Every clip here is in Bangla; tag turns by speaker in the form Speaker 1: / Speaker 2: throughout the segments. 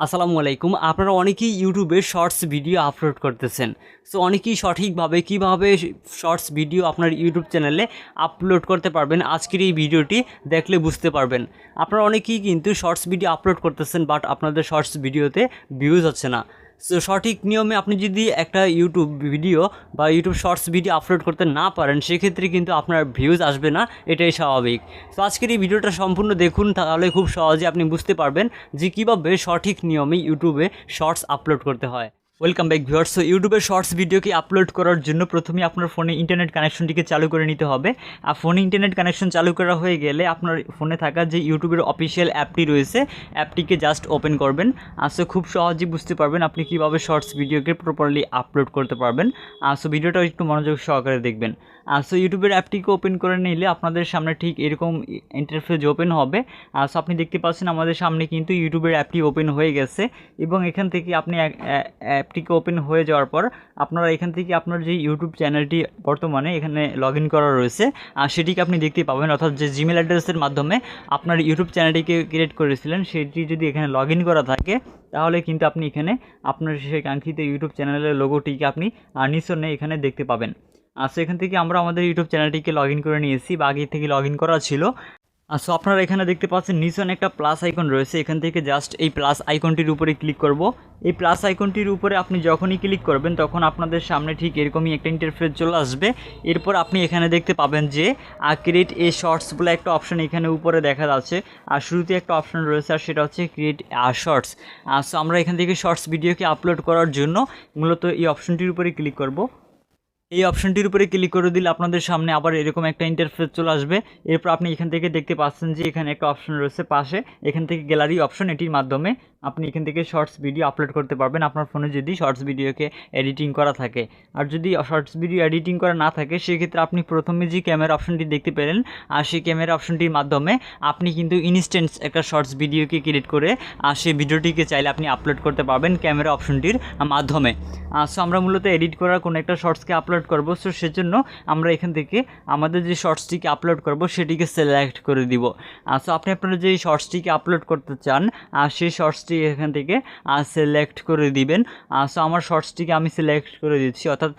Speaker 1: আসসালামু আলাইকুম। আপনারা অনেকেই ইউটিউবে শর্টস ভিডিও আপলোড করতেছেন। সো অনেকেই সঠিকভাবে কিভাবে শর্টস ভিডিও আপনার ইউটিউব চ্যানেলে আপলোড করতে পারবেন, আজকের এই ভিডিওটি দেখলে বুঝতে পারবেন। আপনারা অনেকেই কিন্তু শর্টস ভিডিও আপলোড করতেছেন, বাট আপনাদের শর্টস ভিডিওতে ভিউজ হচ্ছে না। সো সঠিক নিয়মে আপনি যদি একটা ইউটিউব ভিডিও বা ইউটিউব শর্টস ভিডিও আপলোড করতে না পারেন, সেক্ষেত্রে কিন্তু আপনার ভিউজ আসবে না, এটাই স্বাভাবিক। তো আজকের এই ভিডিওটা সম্পূর্ণ দেখুন, তাহলে খুব সহজে আপনি বুঝতে পারবেন যে কীভাবে সঠিক নিয়মে ইউটিউবে শর্টস আপলোড করতে হয়। Welcome back viewers. সো ইউটিউবে শর্টস ভিডিওকে আপলোড করার জন্য প্রথমে আপনার ফোনে ইন্টারনেট কানেকশনটিকে চালু করে নিতে হবে। আর ফোনে ইন্টারনেট কানেকশন চালু করা হয়ে গেলে আপনার ফোনে থাকা যে ইউটিউবের অফিসিয়াল অ্যাপটি রয়েছে, অ্যাপটিকে জাস্ট ওপেন করবেন। সো খুব সহজেই বুঝতে পারবেন আপনি কীভাবে শর্টস ভিডিওকে প্রপারলি আপলোড করতে পারবেন। সো ভিডিওটা একটু মনোযোগ সহকারে দেখবেন। সো ইউটিউবের অ্যাপটিকে ওপেন করে নিলে আপনাদের সামনে ঠিক এরকম ইন্টারফেস ওপেন হবে। সো আপনি দেখতে পাচ্ছেন আমাদের সামনে কিন্তু ইউটিউবের অ্যাপটি ওপেন হয়ে গেছে, এবং এখান থেকে আপনি অ্যাপটিকে ওপেন হয়ে যাওয়ার পর আপনারা এখান থেকে আপনার যে ইউটিউব চ্যানেলটি বর্তমানে এখানে লগ ইন করা রয়েছে সেটিকে আপনি দেখতে পাবেন, অর্থাৎ যে জিমেল অ্যাড্রেসের মাধ্যমে আপনার ইউটিউব চ্যানেলটিকে ক্রিয়েট করেছিলেন সেটি যদি এখানে লগ ইন করা থাকে, তাহলে কিন্তু আপনি এখানে আপনার সেই কাঙ্ক্ষিত ইউটিউব চ্যানেলের লোগোটিকে আপনি নিচনে এখানে দেখতে পাবেন। সো এখান থেকে আমরা আমাদের ইউটিউব চ্যানেলটিকে লগ ইন করে নিয়েছি, বা আগে থেকে লগ ইন করা ছিল। সো আপনারা এখানে দেখতে পাচ্ছেন নিচনে একটা প্লাস আইকন রয়েছে, এখান থেকে জাস্ট এই প্লাস আইকনটির উপরে ক্লিক করব। এই প্লাস আইকনটির উপরে আপনি যখনই ক্লিক করবেন তখন আপনাদের সামনে ঠিক এরকমই একটা ইন্টারফেস চলে আসবে। এরপর আপনি এখানে দেখতে পাবেন যে ক্রিয়েট এ শর্টস বলে একটা অপশন এখানে উপরে দেখা যাচ্ছে, আর শুরুতে একটা অপশন রয়েছে, আর সেটা হচ্ছে ক্রিয়েট শর্টস। সো আমরা এখান থেকে শর্টস ভিডিওকে আপলোড করার জন্য মূলত এই অপশনটির উপরে ক্লিক করব। এই অপশনটির উপরে ক্লিক করে দিলে আপনাদের সামনে আবার এরকম একটা ইন্টারফেস চলে আসবে। এরপর আপনি এখান থেকে দেখতে পাচ্ছেন যে এখানে একটা অপশন রয়েছে পাশে, এখান থেকে গ্যালারি অপশন, এটির মাধ্যমে আপনি এখান থেকে শর্টস ভিডিও আপলোড করতে পারবেন আপনার ফোনে যদি শর্টস ভিডিওকে এডিটিং করা থাকে। আর যদি শর্টস ভিডিও এডিটিং করা না থাকে, সেক্ষেত্রে আপনি প্রথমে যে ক্যামেরা অপশনটি দেখতে পেলেন, আর সেই ক্যামেরা অপশনটির মাধ্যমে আপনি কিন্তু ইনস্ট্যান্ট একটা শর্টস ভিডিওকে ক্রিয়েট করে সেই ভিডিওটিকে চাইলে আপনি আপলোড করতে পারবেন ক্যামেরা অপশনটির মাধ্যমে। সো আমরা মূলত এডিট করার কোনো একটা শর্টসকে আপলোড করব, সো সেজন্য আমরা এখান থেকে আমাদের যে শর্টসটিকে আপলোড করব সেটিকে সিলেক্ট করে দিব। সো আপনি আপনারা যে শর্টসটিকে আপলোড করতে চান সেই শর্টসটি এখান থেকে সিলেক্ট করে দিবেন। সো আমার শর্টসটিকে আমি সিলেক্ট করে দিচ্ছি, অর্থাৎ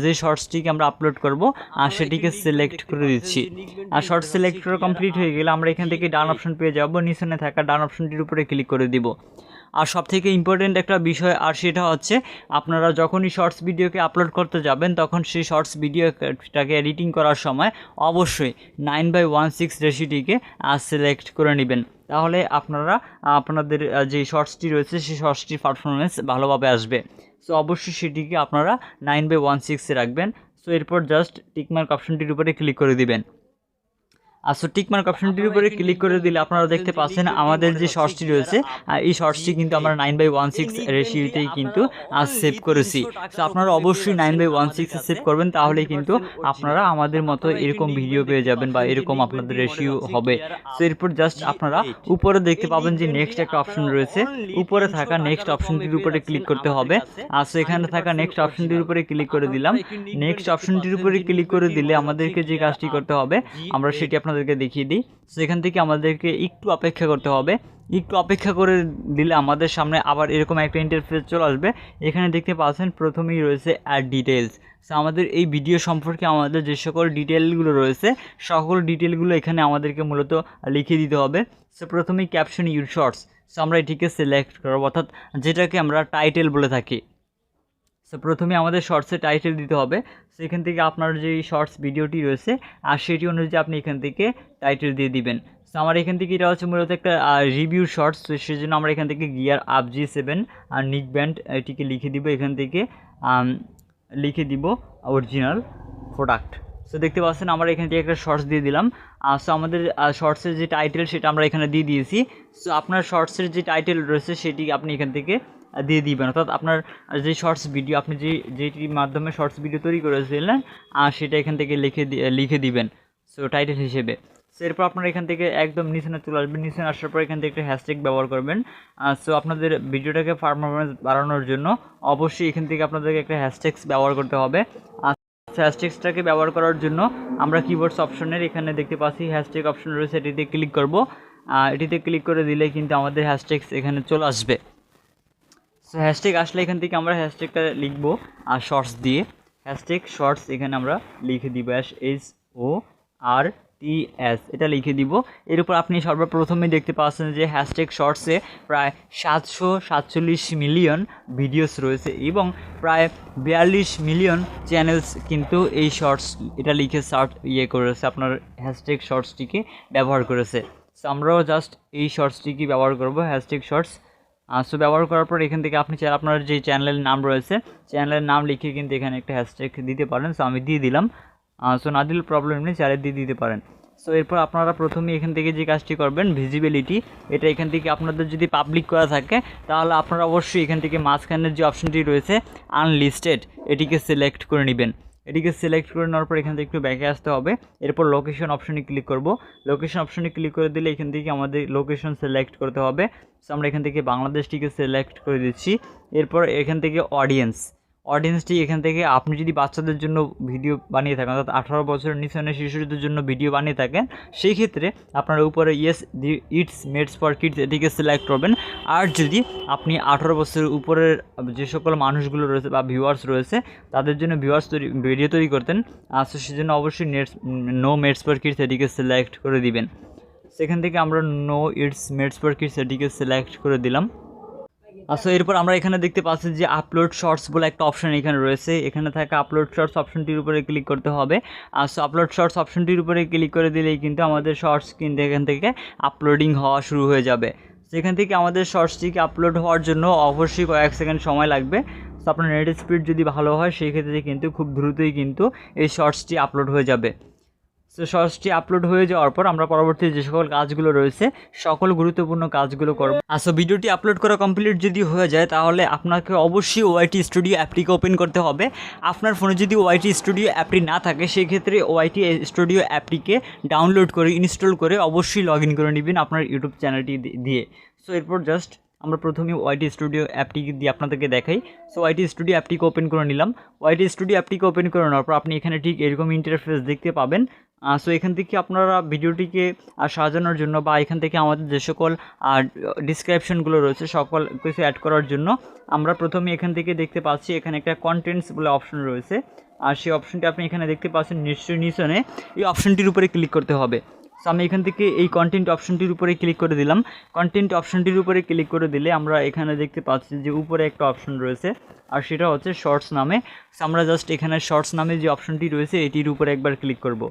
Speaker 1: যে শর্টসটিকে আমরা আপলোড করব সেটিকে সিলেক্ট করে দিচ্ছি। আর শর্টস সিলেক্ট করা কমপ্লিট হয়ে গেলে আমরা এখান থেকে ডান অপশন পেয়ে যাব, নিচনে থাকা ডান অপশনটির উপরে ক্লিক করে দিব। আর সবথেকে ইম্পর্টেন্ট একটা বিষয়, আর সেটা হচ্ছে আপনারা যখনই শর্টস ভিডিওকে আপলোড করতে যাবেন তখন সেই শর্টস ভিডিওটাকে এডিটিং করার সময় অবশ্যই 9:1:6 রেশিওটিকে সিলেক্ট করে নেবেন, তাহলে আপনারা আপনাদের যে শর্টসটি রয়েছে সেই শর্টসটির পারফরমেন্স ভালোভাবে আসবে। সো অবশ্যই সেটিকে আপনারা 9:1:6 রাখবেন। সো এরপর জাস্ট টিকমার্ক অপশনটির উপরে ক্লিক করে দিবেন। সো টিকমার্ক অপশনটির উপরে ক্লিক করে দিলে আপনারা দেখতে পাচ্ছেন আমাদের যে শর্টসটি রয়েছে এই শর্টসটি কিন্তু আমরা 9:1:6 রেশিওতেই কিন্তু সেভ করেছি। সো আপনারা অবশ্যই 9:1:6 সেভ করবেন, তাহলে কিন্তু আপনারা আমাদের মতো এরকম ভিডিও পেয়ে যাবেন বা এরকম আপনাদের রেশিও হবে। সো এরপর জাস্ট আপনারা উপরে দেখতে পাবেন যে নেক্সট একটা অপশন রয়েছে, উপরে থাকা নেক্সট অপশনটির উপরে ক্লিক করতে হবে। সো এখানে থাকা নেক্সট অপশনটির উপরে ক্লিক করে দিলাম। নেক্সট অপশনটির উপরে ক্লিক করে দিলে আমাদেরকে যে কাজটি করতে হবে আমরা সেটি আপনাদেরকে দেখিয়ে দিই। সেখান থেকে আমাদেরকে একটু অপেক্ষা করতে হবে। একটু অপেক্ষা করে দিলে আমাদের সামনে আবার এরকম একটা ইন্টারফেস চলে আসবে। এখানে দেখতে পাচ্ছেন প্রথমেই রয়েছে অ্যাড ডিটেলস। সো আমাদের এই ভিডিও সম্পর্কে আমাদের যে সকল ডিটেলগুলো রয়েছে সকল ডিটেলগুলো এখানে আমাদেরকে মূলত লিখে দিতে হবে। সো প্রথমেই ক্যাপশন ইউর শর্টস। সো আমরা এটিকে সিলেক্ট করব, অর্থাৎ যেটাকে আমরা টাইটেল বলে থাকি। সো প্রথমে আমাদের শর্টসের টাইটেল দিতে হবে। সো এখান থেকে আপনার যে শর্টস ভিডিওটি রয়েছে আর সেটি অনুযায়ী আপনি এখান থেকে টাইটেল দিয়ে দিবেন। সো আমার এখান থেকে এটা হচ্ছে মূলত একটা রিভিউ শর্টস, তো সেজন্য আমরা এখান থেকে গিয়ার আপ G7 আর নিক ব্যান্ড এটিকে লিখে দিব, এখান থেকে লিখে দিব অরিজিনাল প্রোডাক্ট। সো দেখতে পাচ্ছেন আমরা এখান থেকে একটা শর্টস দিয়ে দিলাম। সো আমাদের শর্টসের যে টাইটেল সেটা আমরা এখানে দিয়ে দিয়েছি। সো আপনার শর্টসের যে টাইটেল রয়েছে সেটি আপনি এখান থেকে দিয়ে দিবেন, অর্থাৎ আপনার যে শর্টস ভিডিও আপনি যেটির মাধ্যমে শর্টস ভিডিও তৈরি করেছিলেন সেটা এখান থেকে লিখে দিবেন সো টাইটেল হিসেবে। সো এরপর আপনারা এখান থেকে একদম নিচে চলে আসবেন। নিচে আসার পর এখান থেকে একটা হ্যাশট্যাগ ব্যবহার করবেন। সো আপনাদের ভিডিওটাকে পারফরমেন্স বাড়ানোর জন্য অবশ্যই এখান থেকে আপনাদেরকে একটা হ্যাশট্যাগস ব্যবহার করতে হবে। হ্যাশট্যাগসটাকে ব্যবহার করার জন্য আমরা কিবোর্ডস অপশনের এখানে দেখতে পাচ্ছি হ্যাশট্যাগ অপশন রয়েছে, এটিতে ক্লিক করব। এটিতে ক্লিক করে দিলে কিন্তু আমাদের হ্যাশট্যাগস এখানে চলে আসবে। সো হ্যাশট্যাগ আসলে এখান থেকে আমরা হ্যাশট্যাগটা লিখবো আর শর্টস দিয়ে হ্যাশট্যাগ শর্টস এখানে আমরা লিখে দিব SHORTS এটা লিখে দিব। এর উপর আপনি সর্বপ্রথমে দেখতে পাচ্ছেন যে হ্যাশট্যাগ শর্টসে প্রায় 747 মিলিয়ন ভিডিওস রয়েছে এবং প্রায় 42 মিলিয়ন চ্যানেলস কিন্তু এই শর্টস এটা লিখে করেছে, আপনার হ্যাশট্যাগ শর্টসটিকে ব্যবহার করেছে। সো আমরাও জাস্ট এই শর্টসটিকে ব্যবহার করব হ্যাশট্যাগ শর্টস। সো ব্যবহার করার পর এখান থেকে আপনি চাইলে আপনার যে চ্যানেলের নাম রয়েছে চ্যানেলের নাম লিখে কিন্তু এখানে একটা হ্যাশট্যাগ দিতে পারেন। সো আমি দিয়ে দিলাম। সো না দিলে প্রবলেম নেই, চাইলে দিয়ে দিতে পারেন। সো এরপর আপনারা প্রথমে এখান থেকে যে কাজটি করবেন ভিজিবিলিটি, এটা এখান থেকে আপনাদের যদি পাবলিক করা থাকে তাহলে আপনারা অবশ্যই এখান থেকে মাঝখানের যে অপশনটি রয়েছে আনলিস্টেড এটিকে সিলেক্ট করে নেবেন। এটিকে সিলেক্ট করে নেওয়ার পর এখান থেকে একটু ব্যাকে আসতে হবে। এরপর লোকেশন অপশনে ক্লিক করব। লোকেশন অপশনে ক্লিক করে দিলে এখান থেকে আমাদের লোকেশন সিলেক্ট করতে হবে। সো আমরা এখান থেকে বাংলাদেশটিকে সিলেক্ট করে দিচ্ছি। এরপর এখান থেকে অডিয়েন্সটি এখান থেকে আপনি যদি বাচ্চাদের জন্য ভিডিও বানিয়ে থাকেন, অর্থাৎ 18 বছরের নিচে শিশুদের জন্য ভিডিও বানিয়ে থাকেন, সেই ক্ষেত্রে আপনার উপরে ইটস মেডস ফর কিডস এটিকে সিলেক্ট করবেন। আর যদি আপনি 18 বছরের উপরের যে সকল মানুষগুলো রয়েছে বা ভিউয়ার্স রয়েছে তাদের জন্য ভিডিও তৈরি করতেন, সো সেজন্য অবশ্যই নো মেডস ফর কিডস এটিকে সিলেক্ট করে দিবেন। সেখান থেকে আমরা no it's meds for kids এটিকে সিলেক্ট করে দিলাম। সো এরপর আমরা এখানে দেখতে পাচ্ছি যে আপলোড শর্টস বলে একটা অপশন এখানে রয়েছে। এখানে থাকা আপলোড শর্টস অপশনটির উপরে ক্লিক করতে হবে। সো আপলোড শর্টস অপশনটির উপরে ক্লিক করে দিলেই কিন্তু আমাদের শর্টস কিন্তু এখান থেকে আপলোডিং হওয়া শুরু হয়ে যাবে। সেখান থেকে আমাদের শর্টসটিকে আপলোড হওয়ার জন্য অবশ্যই কয়েক সেকেন্ড সময় লাগবে। সো আপনার নেট স্পিড যদি ভালো হয় সেই ক্ষেত্রে কিন্তু খুব দ্রুতই কিন্তু এই শর্টসটি আপলোড হয়ে যাবে। সো শর্টসটি আপলোড হয়ে যাওয়ার পর আমরা পরবর্তী যে সকল কাজগুলো রয়েছে সকল গুরুত্বপূর্ণ কাজগুলো করব। সো ভিডিওটি আপলোড করা কমপ্লিট যদি হয়ে যায় তাহলে আপনাকে অবশ্যই ওয়াইটি স্টুডিও অ্যাপটিকে ওপেন করতে হবে। আপনার ফোনে যদি ওয়াইটি স্টুডিও অ্যাপটি না থাকে সেই ক্ষেত্রে ওয়াইটি স্টুডিও অ্যাপটিকে ডাউনলোড করে ইনস্টল করে অবশ্যই লগ ইন করে নেবেন আপনার ইউটিউব চ্যানেলটি দিয়ে। সো এরপর জাস্ট আমরা প্রথমে ওয়াইটি স্টুডিও অ্যাপটি দিয়ে আপনাদেরকে দেখাই। সো ওয়াইটি স্টুডিও অ্যাপটিকে ওপেন করে নিলাম। ওয়াইটি স্টুডিও অ্যাপটিকে ওপেন করে নেওয়ার পর আপনি এখানে ঠিক এরকম ইন্টারফেস দেখতে পাবেন। সো এখান থেকে আপনারা ভিডিওটিকে সাজানোর জন্য বা এখান থেকে আমাদের যে সকল ডিসক্রিপশনগুলো রয়েছে সকল কিছু অ্যাড করার জন্য আমরা প্রথমে এখান থেকে দেখতে পাচ্ছি এখানে একটা কন্টেন্টস বলে অপশন রয়েছে। আর সেই অপশনটি আপনি এখানে দেখতে পাচ্ছেন নিচনে এই অপশনটির উপরে ক্লিক করতে হবে। সো আমি এখান থেকে এই কন্টেন্ট অপশনটির উপরে ক্লিক করে দিলাম। কন্টেন্ট অপশনটির উপরে ক্লিক করে দিলে আমরা এখানে দেখতে পাচ্ছি যে উপরে একটা অপশন রয়েছে আর সেটা হচ্ছে শর্টস নামে। সো আমরা জাস্ট এখানে শর্টস নামে যে অপশনটি রয়েছে এটির উপরে একবার ক্লিক করব।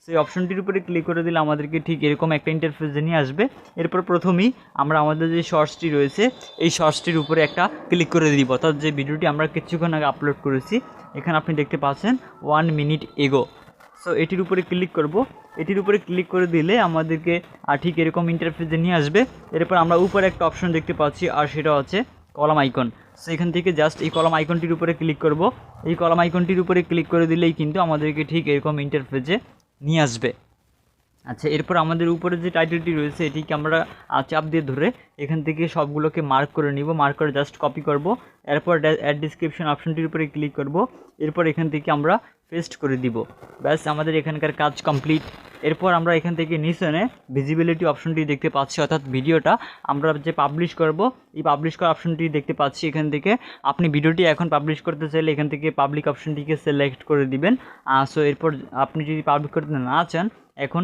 Speaker 1: সেই অপশনটির উপরে ক্লিক করে দিলে আমাদেরকে ঠিক এরকম একটা ইন্টারফেস নিয়ে আসবে। এরপর প্রথমেই আমরা আমাদের যে শর্টসটি রয়েছে এই শর্টসটির উপরে একটা ক্লিক করে দিব, অর্থাৎ যে ভিডিওটি আমরা কিছুক্ষণ আগে আপলোড করেছি এখানে আপনি দেখতে পাচ্ছেন 1 মিনিট এগো। সো এটির উপরে ক্লিক করব। এটির উপরে ক্লিক করে দিলে আমাদেরকে ঠিক এরকম ইন্টারফেস নিয়ে আসবে। এরপর আমরা উপরে একটা অপশন দেখতে পাচ্ছি আর সেটা হচ্ছে কলাম আইকন। সো এখান থেকে জাস্ট এই কলাম আইকনটির উপরে ক্লিক করব। এই কলাম আইকনটির উপরে ক্লিক করে দিলেই কিন্তু আমাদেরকে ঠিক এরকম ইন্টারফেসে নিয়ে আসবে। আচ্ছা, এরপর আমাদের উপরে যে টাইটেলটি রয়েছে এটিকে আমরা চাপ দিয়ে ধরে এখান থেকে সবগুলোকে মার্ক করে নিব। মার্ক করে জাস্ট কপি করব। এরপর অ্যাড ডিসক্রিপশন অপশনটির উপরে ক্লিক করব। এরপর এখান থেকে আমরা পেস্ট করে দিব। ব্যাস আমাদের এখানকার কাজ কমপ্লিট। এরপর আমরা এখান থেকে নিচে ভিজিবিলিটি অপশনটি দেখতে পাচ্ছি, অর্থাৎ ভিডিওটা আমরা যে পাবলিশ করব এই পাবলিশ করা অপশনটি দেখতে পাচ্ছি। এখান থেকে আপনি ভিডিওটি এখন পাবলিশ করতে চাইলে এখান থেকে পাবলিক অপশনটিকে সিলেক্ট করে দিবেন। সো এরপর আপনি যদি পাবলিশ করতে না চান, এখন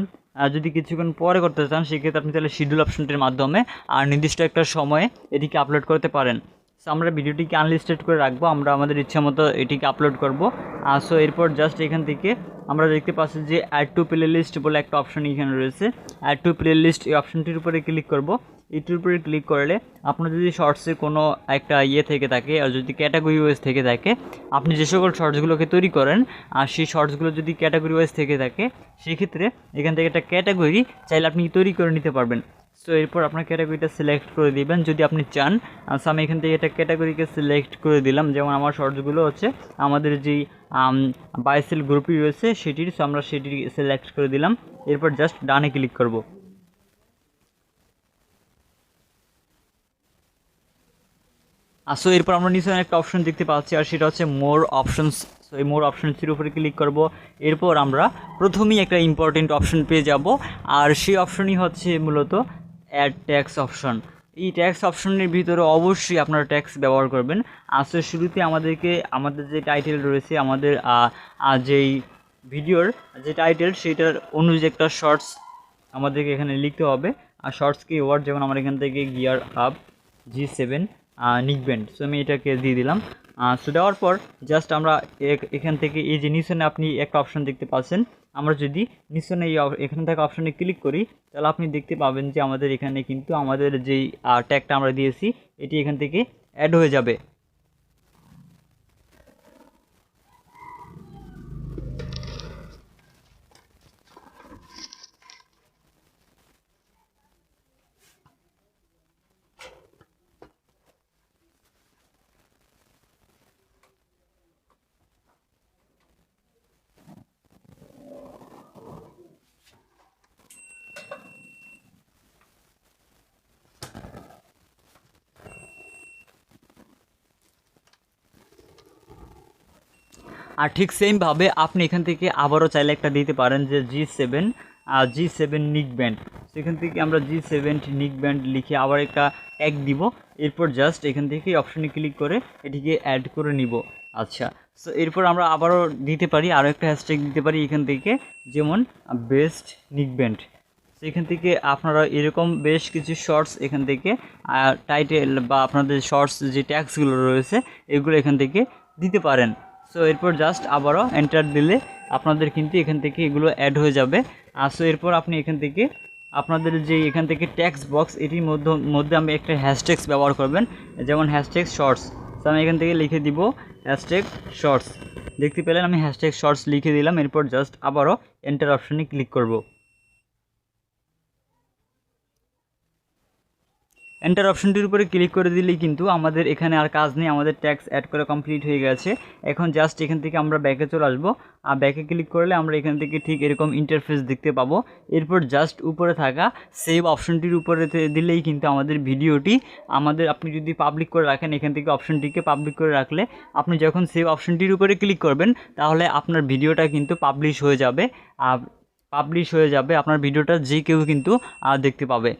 Speaker 1: যদি কিছুক্ষণ পরে করতে চান সেক্ষেত্রে আপনি তাহলে শিডিউল অপশনটির মাধ্যমে আর নির্দিষ্ট একটা সময়ে এটিকে আপলোড করতে পারেন। সো আমরা ভিডিওটিকে আনলিস্টেড করে রাখবো, আমরা আমাদের ইচ্ছা মতো এটিকে আপলোড করব। সো এরপর জাস্ট এখান থেকে আমরা দেখতে পাচ্ছি যে অ্যাড টু প্লে লিস্ট বলে একটা অপশন এখানে রয়েছে। অ্যাড টু প্লে লিস্ট এই অপশনটির উপরে ক্লিক করব। এটির উপরে ক্লিক করলে আপনার যদি শর্টসে কোনো একটা থেকে থাকে আর যদি ক্যাটাগরি ওয়াইজ থেকে থাকে, আপনি যে সকল শর্টসগুলোকে তৈরি করেন আর সেই শর্টসগুলো যদি ক্যাটাগরি ওয়াইজ থেকে থাকে সেক্ষেত্রে এখান থেকে একটা ক্যাটাগরি চাইলে আপনি তৈরি করে নিতে পারবেন। সো এরপর আপনার ক্যাটাগরিটা সিলেক্ট করে দিবেন যদি আপনি চান। সো আমি এখান থেকে একটা ক্যাটাগরিকে সিলেক্ট করে দিলাম, যেমন আমার শর্টসগুলো হচ্ছে আমাদের যেই বাইসেল গ্রুপই রয়েছে সেটির। সো আমরা সেটি সিলেক্ট করে দিলাম। এরপর জাস্ট ডানে ক্লিক করব। সো এরপর আমরা নিচে একটা অপশন দেখতে পাচ্ছি আর সেটা হচ্ছে মোর অপশনস। সো এই মোর অপশনসের উপরে ক্লিক করব। এরপর আমরা প্রথমেই একটা ইম্পর্টেন্ট অপশন পেয়ে যাব আর সেই অপশনই হচ্ছে মূলত অ্যাড ট্যাক্স অপশন। এই ট্যাক্স অপশনের ভিতরে অবশ্যই আপনারা ট্যাক্স ব্যবহার করবেন। আসলে শুরুতে আমাদেরকে আমাদের যে টাইটেল রয়েছে, আমাদের যেই ভিডিওর যে টাইটেল সেটার অনুযায়ী একটা শর্টস আমাদেরকে এখানে লিখতে হবে। আর শর্টস কি ওয়ার্ড, যেমন আমার এখান থেকে gear up G7 neckband, so আমি এটাকে দিয়ে দিলাম। সো দেওয়ার পর জাস্ট আমরা এখান থেকে এই যে নিচনে আপনি একটা অপশন দেখতে পাচ্ছেন, আমরা যদি নিচনে এখান থেকে অপশনে ক্লিক করি তাহলে আপনি দেখতে পাবেন যে আমাদের এখানে কিন্তু আমাদের যেই ট্যাগটা আমরা দিয়েছি এটি এখান থেকে অ্যাড হয়ে যাবে। আর ঠিক সেমভাবে আপনি এখান থেকে আবারও চাইলে একটা দিতে পারেন যে G7 নিক ব্যান্ড। সেখান থেকে আমরা G7 নিক ব্যান্ড লিখে আবার একটা ট্যাগ দিব। এরপর জাস্ট এখান থেকে অপশনে ক্লিক করে এটিকে অ্যাড করে নিব। আচ্ছা, সো এরপর আমরা আবারও দিতে পারি, আরও একটা হ্যাশট্যাগ দিতে পারি এখান থেকে, যেমন বেস্ট নিক ব্যান্ড। সেখান থেকে আপনারা এরকম বেশ কিছু শর্টস এখান থেকে টাইটেল বা আপনাদের শর্টস যে ট্যাগসগুলো রয়েছে এগুলো এখান থেকে দিতে পারেন। সো এরপর জাস্ট আবারও এন্টার দিলে আপনাদের কিন্তু এখান থেকে এগুলো অ্যাড হয়ে যাবে। সো এরপর আপনি এখান থেকে আপনাদের যে এখান থেকে ট্যাক্স বক্স এটির মধ্যে আমি একটা হ্যাশট্যাগস ব্যবহার করবেন, যেমন হ্যাশট্যাগ শর্টস। সো আমি এখান থেকে লিখে দিব হ্যাশট্যাগ শর্টস। দেখতে পেলেন আমি হ্যাশট্যাগ শর্টস লিখে দিলাম। এরপর জাস্ট আবারও এন্টার অপশনে ক্লিক করব। এন্টার অপশনটির উপরে ক্লিক করে দিলেই কিন্তু আমাদের এখানে আর কাজ নেই, আমাদের ট্যাক্স অ্যাড করা কমপ্লিট হয়ে গেছে। এখন জাস্ট এখান থেকে আমরা ব্যাকে চলে আসবো। আর ব্যাকে ক্লিক করলে আমরা এখান থেকে ঠিক এরকম ইন্টারফেস দেখতে পাবো। এরপর জাস্ট উপরে থাকা সেভ অপশনটির উপরে দিলেই কিন্তু আমাদের ভিডিওটি আপনি যদি পাবলিক করে রাখেন, এখান থেকে অপশনটিকে পাবলিক করে রাখলে আপনি যখন সেভ অপশনটির উপরে ক্লিক করবেন তাহলে আপনার ভিডিওটা কিন্তু পাবলিশ হয়ে যাবে। আপনার ভিডিওটা যে কেউ কিন্তু দেখতে পাবে।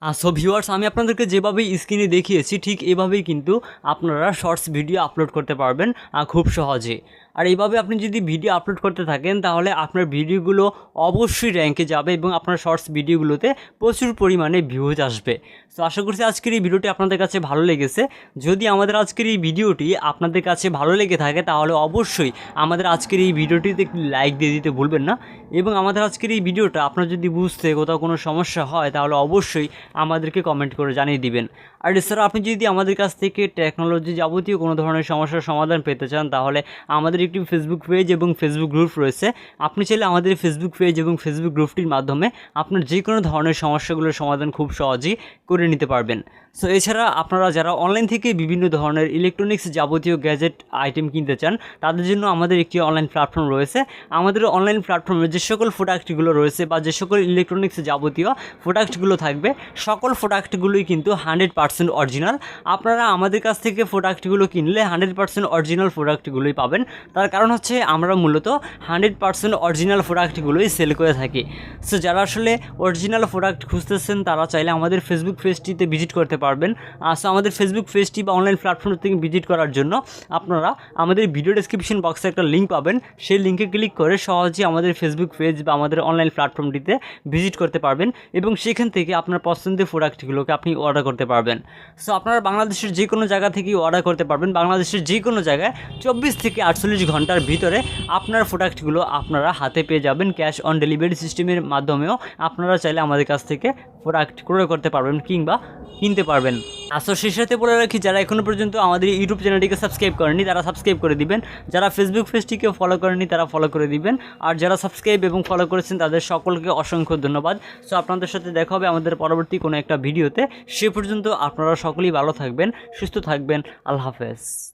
Speaker 1: সো ভিউয়ার্স, আমি আপনাদেরকে যেভাবে স্ক্রিনে দেখিয়েছি ঠিক এভাবেই কিন্তু আপনারা শর্টস ভিডিও আপলোড করতে পারবেন খুব সহজে। আর এইভাবে আপনি যদি ভিডিও আপলোড করতে থাকেন তাহলে আপনার ভিডিওগুলো অবশ্যই র্যাঙ্কে যাবে এবং আপনার শর্টস ভিডিওগুলোতে প্রচুর পরিমাণে ভিউজ আসবে। সো আশা করছি আজকের এই ভিডিওটি আপনাদের কাছে ভালো লেগেছে। যদি আমাদের আজকের এই ভিডিওটি আপনাদের কাছে ভালো লেগে থাকে তাহলে অবশ্যই আমাদের আজকের এই ভিডিওটিতে একটি লাইক দিয়ে দিতে ভুলবেন না। এবং আমাদের আজকের এই ভিডিওটা আপনার যদি বুঝতে কোথাও কোনো সমস্যা হয় তাহলে অবশ্যই আমাদেরকে কমেন্ট করে জানিয়ে দিবেন। আর এছাড়া আপনি যদি আমাদের কাছ থেকে টেকনোলজি যাবতীয় কোনো ধরনের সমস্যার সমাধান পেতে চান তাহলে আমাদের একটি ফেসবুক পেজ এবং ফেসবুক গ্রুপ রয়েছে। আপনি চাইলে আমাদের ফেসবুক পেজ এবং ফেসবুক গ্রুপটির মাধ্যমে আপনার যে কোনো ধরনের সমস্যাগুলোর সমাধান খুব সহজেই করে নিতে পারবেন। সো এছাড়া আপনারা যারা অনলাইন থেকে বিভিন্ন ধরনের ইলেকট্রনিক্স যাবতীয় গ্যাজেট আইটেম কিনতে চান তাদের জন্য আমাদের একটি অনলাইন প্ল্যাটফর্ম রয়েছে। আমাদের অনলাইন প্ল্যাটফর্মে যে সকল প্রোডাক্টগুলো রয়েছে বা যে সকল ইলেকট্রনিক্স যাবতীয় প্রোডাক্টগুলো থাকবে সকল প্রোডাক্টগুলোই কিন্তু 100% অরিজিনাল। আপনারা আমাদের কাছ থেকে প্রোডাক্টগুলো কিনলে 100% অরিজিনাল প্রোডাক্টগুলোই পাবেন। তার কারণ হচ্ছে আমরা মূলত 100% অরিজিনাল প্রোডাক্টগুলোই সেল করে থাকি। সো যারা আসলে অরিজিনাল প্রোডাক্ট খুঁজতেছেন তারা চাইলে আমাদের ফেসবুক পেজটিতে ভিজিট করতে পারবেন। সো আমাদের ফেসবুক পেজটি বা অনলাইন প্ল্যাটফর্ম থেকে ভিজিট করার জন্য আপনারা আমাদের ভিডিও ডেসক্রিপশন বক্সে একটা লিঙ্ক পাবেন, সেই লিঙ্কে ক্লিক করে সহজেই আমাদের ফেসবুক পেজ বা আমাদের অনলাইন প্ল্যাটফর্মটিতে ভিজিট করতে পারবেন এবং সেখান থেকে আপনার পছন্দের প্রোডাক্টগুলোকে আপনি অর্ডার করতে পারবেন। সো আপনারা বাংলাদেশের যে কোনো জায়গা থেকেই অর্ডার করতে পারবেন। বাংলাদেশের যে কোনো জায়গায় 24 থেকে 48 ঘন্টার ভিতরে আপনার প্রোডাক্টগুলো আপনারা হাতে পেয়ে যাবেন। ক্যাশ অন ডেলিভারি সিস্টেমের মাধ্যমেও আপনারা চাইলে আমাদের কাছ থেকে প্রোডাক্ট ক্রয় করতে পারবেন কিংবা কিনতে পারবেন। আসলে সেই সাথে বলে রাখি, যারা এখনও পর্যন্ত আমাদের ইউটিউব চ্যানেলটিকে সাবস্ক্রাইব করেনি তারা সাবস্ক্রাইব করে দিবেন, যারা ফেসবুক পেজটিকে ফলো করেনি তারা ফলো করে দিবেন, আর যারা সাবস্ক্রাইব এবং ফলো করেছেন তাদের সকলকে অসংখ্য ধন্যবাদ। সো আপনাদের সাথে দেখা হবে আমাদের পরবর্তী কোনো একটা ভিডিওতে। সে পর্যন্ত আপনারা সকলেই ভালো থাকবেন, সুস্থ থাকবেন। আল্লাহ হাফেজ।